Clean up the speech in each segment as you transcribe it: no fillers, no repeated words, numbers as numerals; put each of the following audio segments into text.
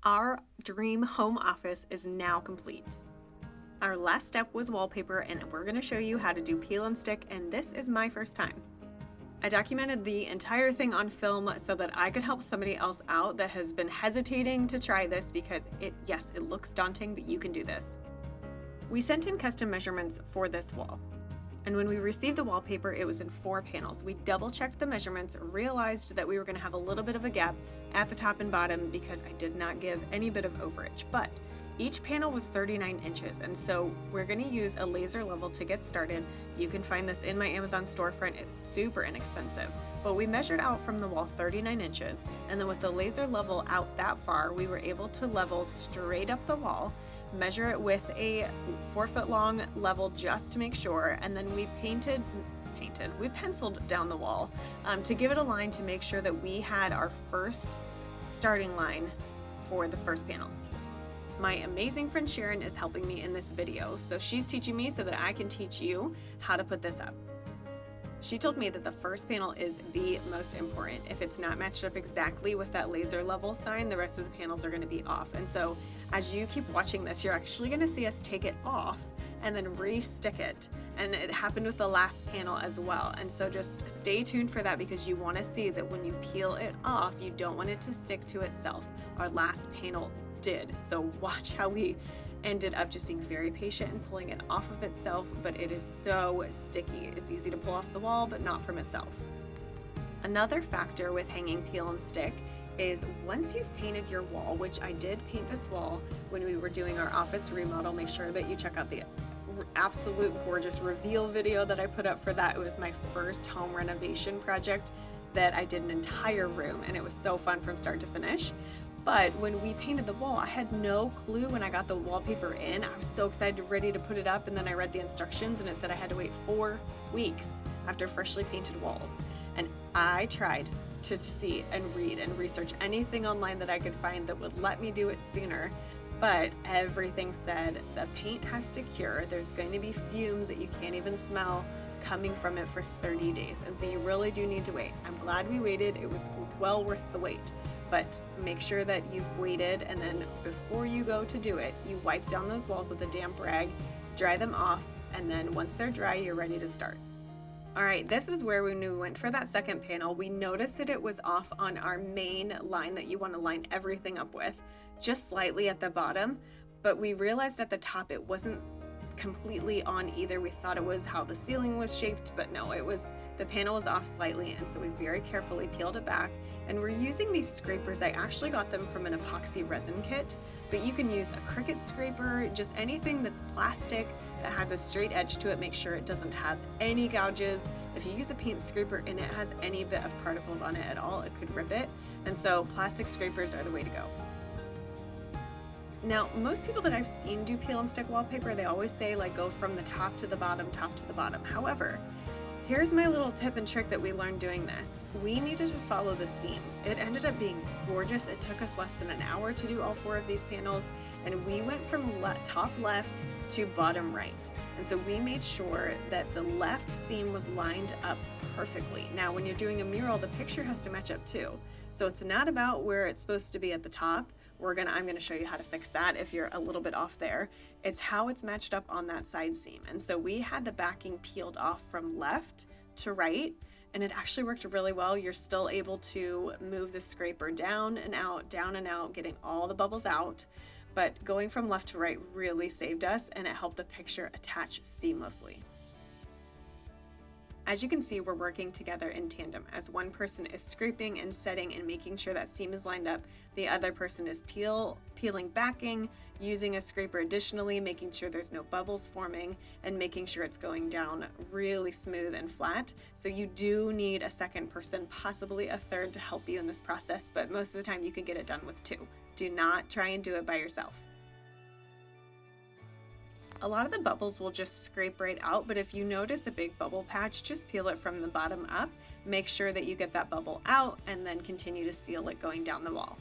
Our dream home office is now complete. Our last step was wallpaper, and we're going to show you how to do peel and stick, and this is my first time. I documented the entire thing on film so that I could help somebody else out that has been hesitating to try this because yes, it looks daunting, but you can do this. We sent in custom measurements for this wall. And when we received the wallpaper, it was in 4 panels. We double-checked the measurements, realized that we were going to have a little bit of a gap at the top and bottom because I did not give any bit of overage. But each panel was 39 inches, and so we're going to use a laser level to get started. You can find this in my Amazon storefront. It's super inexpensive. But we measured out from the wall 39 inches, and then with the laser level out that far, we were able to level straight up the wall, measure it with a 4-foot long level just to make sure, and then we penciled down the wall to give it a line to make sure that we had our first starting line for the first panel. My amazing friend Sharon is helping me in this video, so she's teaching me so that I can teach you how to put this up. She told me that the first panel is the most important. If it's not matched up exactly with that laser level sign, the rest of the panels are going to be off. And so as you keep watching this, you're actually going to see us take it off and then re-stick it. And it happened with the last panel as well. And so just stay tuned for that because you want to see that when you peel it off, you don't want it to stick to itself. Our last panel did. So watch how we ended up just being very patient and pulling it off of itself, but it is so sticky. It's easy to pull off the wall, but not from itself. Another factor with hanging peel and stick is once you've painted your wall, which I did paint this wall when we were doing our office remodel. Make sure that you check out the absolute gorgeous reveal video that I put up for that. It was my first home renovation project that I did an entire room, and it was so fun from start to finish. But when we painted the wall, I had no clue when I got the wallpaper in. I was so excited, ready to put it up, and then I read the instructions and it said I had to wait 4 weeks after freshly painted walls. And I tried to see and read and research anything online that I could find that would let me do it sooner, but everything said the paint has to cure. There's going to be fumes that you can't even smell coming from it for 30 days. And so you really do need to wait. I'm glad we waited. It was well worth the wait. But make sure that you've waited, and then before you go to do it, you wipe down those walls with a damp rag, dry them off, and then once they're dry, you're ready to start. All right, this is where when we went for that second panel, we noticed that it was off on our main line that you want to line everything up with, just slightly at the bottom, but we realized at the top it wasn't completely on either. We thought it was how the ceiling was shaped, but no, the panel was off slightly, and so we very carefully peeled it back. And we're using these scrapers. I actually got them from an epoxy resin kit, but you can use a Cricut scraper, just anything that's plastic that has a straight edge to it. Make sure it doesn't have any gouges. If you use a paint scraper and it has any bit of particles on it at all, it could rip it. And so plastic scrapers are the way to go. Now, most people that I've seen do peel and stick wallpaper, they always say like go from the top to the bottom, top to the bottom. However, here's my little tip and trick that we learned doing this. We needed to follow the seam. It ended up being gorgeous. It took us less than an hour to do all 4 of these panels, and we went from top left to bottom right. And so we made sure that the left seam was lined up perfectly. Now, when you're doing a mural, the picture has to match up too. So it's not about where it's supposed to be at the top. I'm gonna show you how to fix that if you're a little bit off there. It's how it's matched up on that side seam. And so we had the backing peeled off from left to right, and it actually worked really well. You're still able to move the scraper down and out, getting all the bubbles out. But going from left to right really saved us, and it helped the picture attach seamlessly. As you can see, we're working together in tandem. As one person is scraping and setting and making sure that seam is lined up, the other person is peeling backing, using a scraper additionally, making sure there's no bubbles forming, and making sure it's going down really smooth and flat. So you do need a second person, possibly a third, to help you in this process, but most of the time you can get it done with 2. Do not try and do it by yourself. A lot of the bubbles will just scrape right out, but if you notice a big bubble patch, just peel it from the bottom up. Make sure that you get that bubble out and then continue to seal it going down the wall.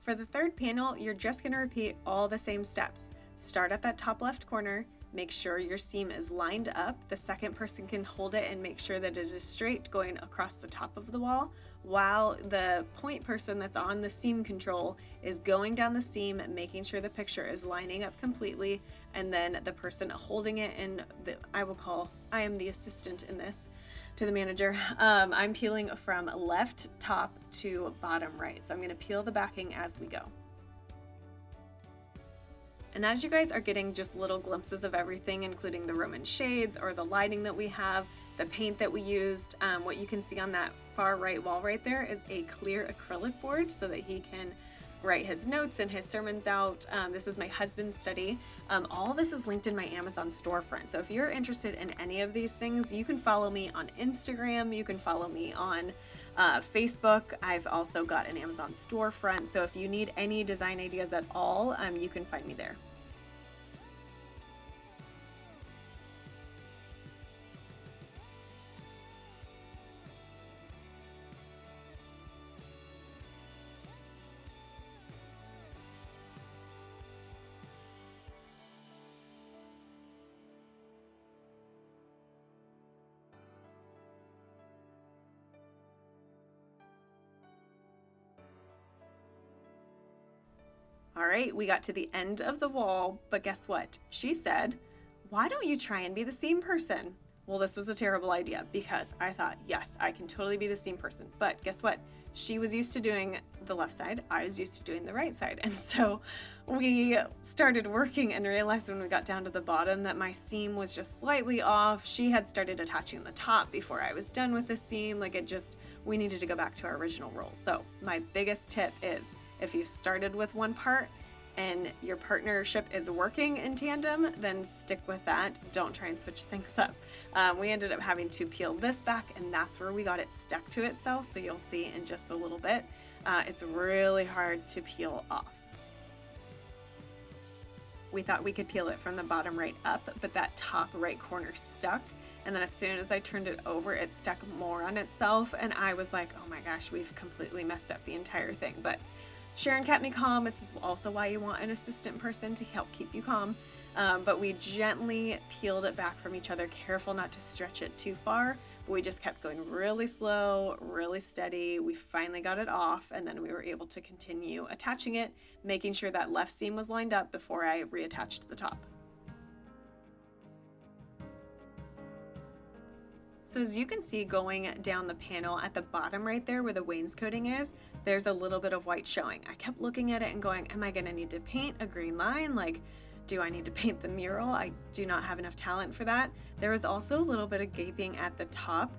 For the third panel, you're just going to repeat all the same steps. Start at that top left corner, make sure your seam is lined up. The second person can hold it and make sure that it is straight going across the top of the wall, while the point person that's on the seam control is going down the seam, making sure the picture is lining up completely, and then the person holding it, and I am the assistant in this to the manager. I'm peeling from left top to bottom right. So I'm going to peel the backing as we go. And as you guys are getting just little glimpses of everything, including the Roman shades or the lighting that we have, the paint that we used, what you can see on that far right wall right there is a clear acrylic board so that he can write his notes and his sermons out. This is my husband's study. All this is linked in my Amazon storefront. So if you're interested in any of these things, you can follow me on Instagram. You can follow me on Facebook. I've also got an Amazon storefront. So if you need any design ideas at all, you can find me there. All right, we got to the end of the wall, but guess what? She said, why don't you try and be the seam person? Well, this was a terrible idea because I thought, yes, I can totally be the seam person. But guess what? She was used to doing the left side. I was used to doing the right side. And so we started working and realized when we got down to the bottom that my seam was just slightly off. She had started attaching the top before I was done with the seam. We needed to go back to our original roll. So my biggest tip is, if you've started with one part and your partnership is working in tandem, then stick with that. Don't try and switch things up. We ended up having to peel this back, and that's where we got it stuck to itself. So you'll see in just a little bit. It's really hard to peel off. We thought we could peel it from the bottom right up, but that top right corner stuck. And then as soon as I turned it over, it stuck more on itself. And I was like, oh my gosh, we've completely messed up the entire thing. But Sharon kept me calm. This is also why you want an assistant person to help keep you calm. But we gently peeled it back from each other, careful not to stretch it too far. But we just kept going really slow, really steady. We finally got it off, and then we were able to continue attaching it, making sure that left seam was lined up before I reattached the top. So as you can see, going down the panel at the bottom right there where the wainscoting is, there's a little bit of white showing. I kept looking at it and going, am I gonna need to paint a green line? Do I need to paint the mural? I do not have enough talent for that. There was also a little bit of gaping at the top,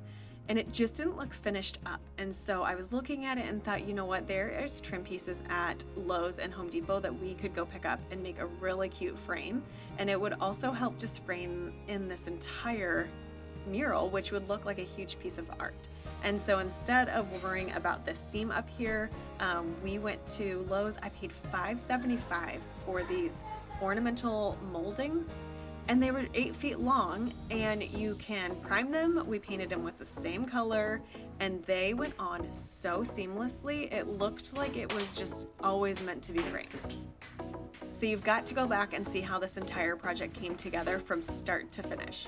and it just didn't look finished up. And so I was looking at it and thought, you know what, there is trim pieces at Lowe's and Home Depot that we could go pick up and make a really cute frame. And it would also help just frame in this entire mural, which would look like a huge piece of art. And so instead of worrying about the seam up here, we went to Lowe's. I paid $5.75 for these ornamental moldings, and they were 8 feet long, and you can prime them. We painted them with the same color, and they went on so seamlessly. It looked like it was just always meant to be framed. So you've got to go back and see how this entire project came together from start to finish.